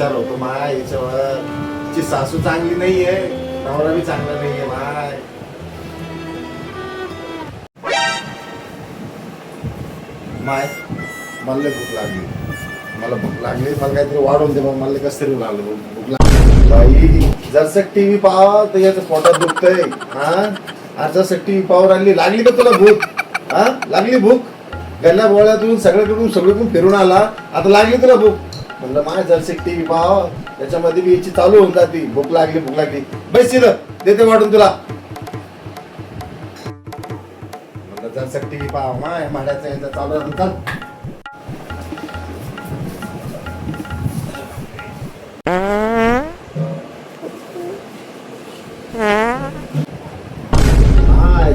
विचार होतो माय याच्यावर. तिची सासू चांगली नाहीये, नवरा बी चांगला नाहीये माय. माय मला भूक लागली, मला काहीतरी वाढवून दे. मला कसं तरी लागलं भूक लागली बाई. जरसं टीव्ही पाहा तर याचं पोटात दुखतंय. हा जसं टीव्ही पाहू लागली का तुला भूक? हा लागली भूक? गल्ल्या बोळ्यातून सगळीकडून फिरून आला, आता लागली तुला भूक? म्हणलं माय जरसे टीव्ही पाहा, त्याच्यामध्ये बी याची चालू होऊन जाते भूक लागली. बस तिथं देते वाढून तुला. म्हणलं जरसं टीव्ही पाहा माय माड्याचा याचा चालू चाल.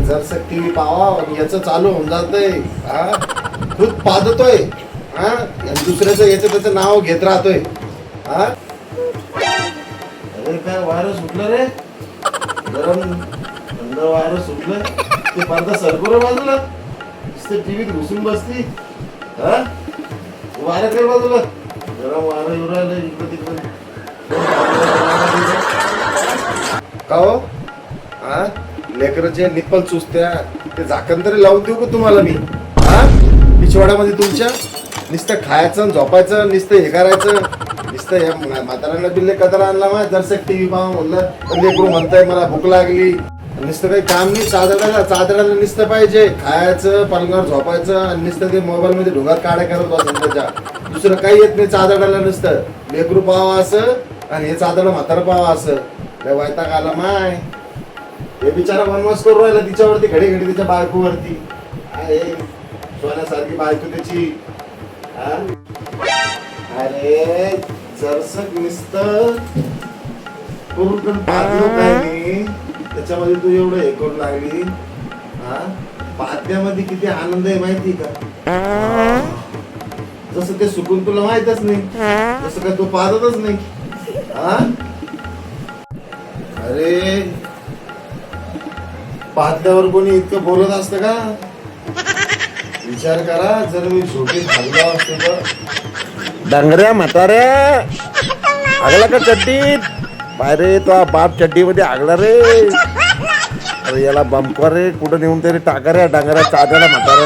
जरसं टीव्ही पाहावा याचं चालू होऊन जातंय. खूप पादतोय. दुसऱ्याचं याचं त्याचं नाव घेत राहतोय. अरे काय वारं सुटलं रे, गरम थंड वारं सुटलं. ते पडदा सरकोर बाजूला नुसतं टीव्हीत घुसून बसती. वारं काय बाजूला गरम वारं येऊ राहिलं इकडं तिकडं. का हो लेकराचे निप्पल चुसत्या, ते झाकण तरी लावून देऊ का तुम्हाला मी? पिछवाड्यामध्ये तुमच्या नुसतं खायचं झोपायचं, नुसतं हे करायचं, नुसतं या म्हाताऱ्यांना बिल्ले कचरा आणला मा. जरसं टीव्ही पाहा म्हणलं पण लेकरू म्हणताय मला भूक लागली. नुसतं काही काम नाही, चादराला नुसतं पाहिजे खायचं, पलंगावर झोपायचं आणि नुसतं ते मोबाईल मध्ये ढोंगात काड्या करत बसायचं. त्याच्या दुसरं काही येत नाही चादराला. नुसतं लेकरू पाहावं असं आणि हे चादर म्हातारं पाहावं असं. लय वैताग आला माय. हे बिचारा वनवास करू राहिला तिच्यावरती, घडी तिच्या बायकोवरती. सोन्यासारखी बायको त्याची. अरे जरसक नुसतं त्याच्यामध्ये तू एवढं हे करू लागली. पात्यामध्ये किती आनंद आहे माहिती का? जसं ते सुकून तुला माहितच नाही, तसं काय तू पाहतच नाही. अरे पाहत्यावर कोणी इतकं बोलत असतं का? विचार करा, जर मी छोटी खाल्ला असतो तर. डांगऱ्या म्हाताऱ्या आगला का चड्डीत? बाहेर तो बाप चड्डी मध्ये आगला रे. अरे याला बंपर रे, कुठं नेऊन तरी टाका रे डांगऱ्या चादरा म्हाताऱ्या.